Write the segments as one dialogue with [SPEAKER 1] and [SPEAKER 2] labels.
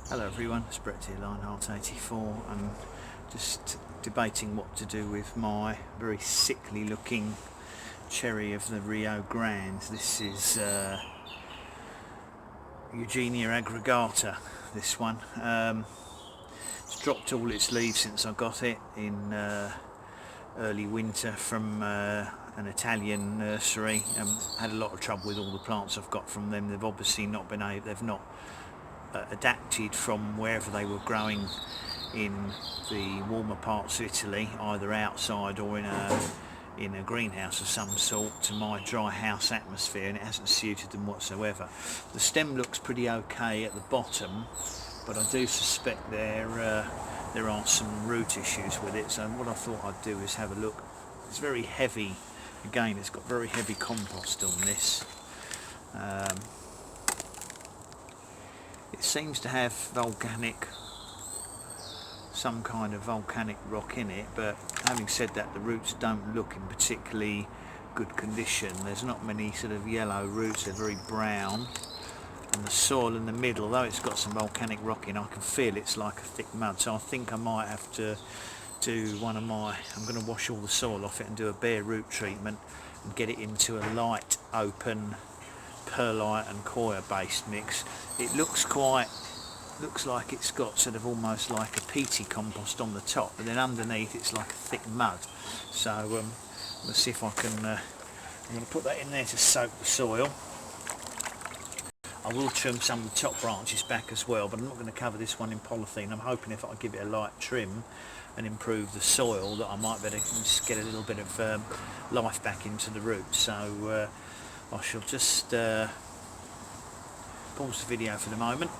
[SPEAKER 1] Hello everyone, it's Brett here, Lionheart84, and just debating what to do with my very sickly looking cherry of the Rio Grande. This is Eugenia aggregata, this one. It's dropped all its leaves since I got it in early winter from an Italian nursery. Had a lot of trouble with all the plants I've got from them. They've obviously not been able, they've not adapted from wherever they were growing in the warmer parts of Italy, either outside or in a greenhouse of some sort, to my dry house atmosphere, and it hasn't suited them whatsoever. The stem looks pretty okay at the bottom, but I do suspect there are some root issues with it. So what I thought I'd do is have a look. It's very heavy. Again, it's got very heavy compost on this. It seems to have some kind of volcanic rock in it, but having said that, the roots don't look in particularly good condition. There's not many sort of yellow roots, they're very brown, and the soil in the middle, though it's got some volcanic rock in, I can feel it's like a thick mud. So I think I might have to do I'm going to wash all the soil off it and do a bare root treatment and get it into a light open perlite and coir based mix. It looks like it's got sort of almost like a peaty compost on the top, but then underneath it's like a thick mud. So let's see if I can I'm going to put that in there to soak the soil. I will trim some of the top branches back as well, but I'm not going to cover this one in polythene. I'm hoping if I give it a light trim and improve the soil, that I might better just get a little bit of life back into the roots. So I shall just pause the video for the moment,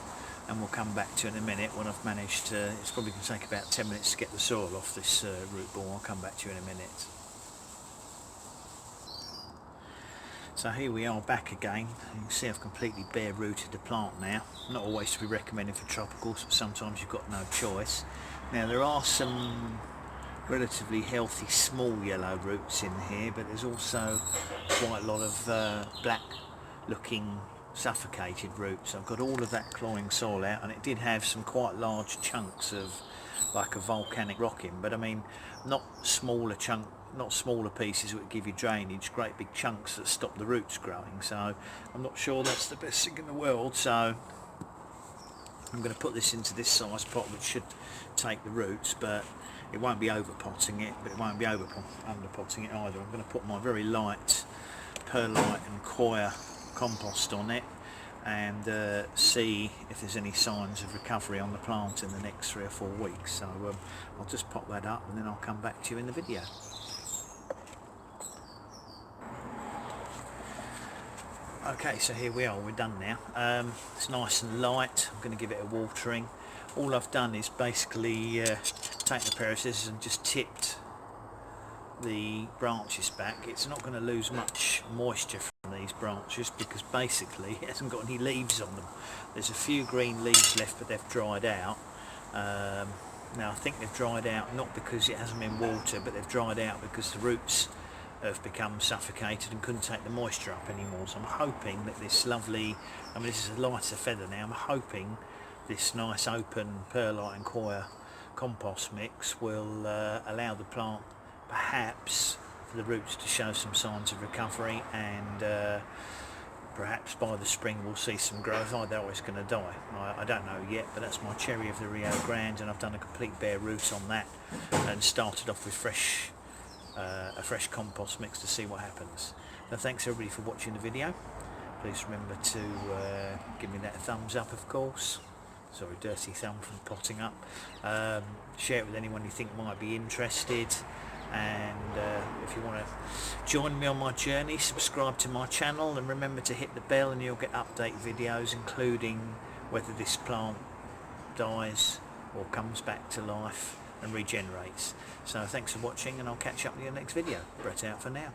[SPEAKER 1] and we'll come back to it in a minute when I've managed to. It's probably going to take about 10 minutes to get the soil off this root ball. I'll come back to you in a minute. So here we are back again. You can see I've completely bare rooted the plant now. Not always to be recommended for tropicals, but sometimes you've got no choice. Now there are some relatively healthy small yellow roots in here, but there's also quite a lot of black looking suffocated roots. I've got all of that cloying soil out, and it did have some quite large chunks of like a volcanic rock in, but I mean not smaller pieces that would give you drainage, great big chunks that stop the roots growing. So I'm not sure that's the best thing in the world, so I'm going to put this into this size pot, which should take the roots, but it won't be over potting it, but it won't be under potting it either. I'm going to put my very light perlite and coir compost on it and see if there's any signs of recovery on the plant in the next 3 or 4 weeks. So I'll just pop that up and then I'll come back to you in the video. Okay, so here we are, we're done now. It's nice and light. I'm going to give it a watering. All I've done is basically taken a pair of scissors and just tipped the branches back. It's not going to lose much moisture from these branches because basically it hasn't got any leaves on them. There's a few green leaves left, but they've dried out. Now I think they've dried out not because it hasn't been watered, but they've dried out because the roots have become suffocated and couldn't take the moisture up anymore. So I'm hoping that this lovely, I mean this is a lighter feather now, I'm hoping this nice open perlite and coir compost mix will allow the plant perhaps for the roots to show some signs of recovery, and perhaps by the spring we'll see some growth. Otherwise it's going to die. I don't know yet, but that's my cherry of the Rio Grande, and I've done a complete bare root on that and started off with a fresh compost mix to see what happens. So thanks everybody for watching the video. Please remember to give me that thumbs up, of course. Sorry, dirty thumb from potting up. Share it with anyone you think might be interested, and if you want to join me on my journey, subscribe to my channel and remember to hit the bell and you'll get update videos, including whether this plant dies or comes back to life and regenerates. So thanks for watching, and I'll catch up with you in the next video. Brett out for now.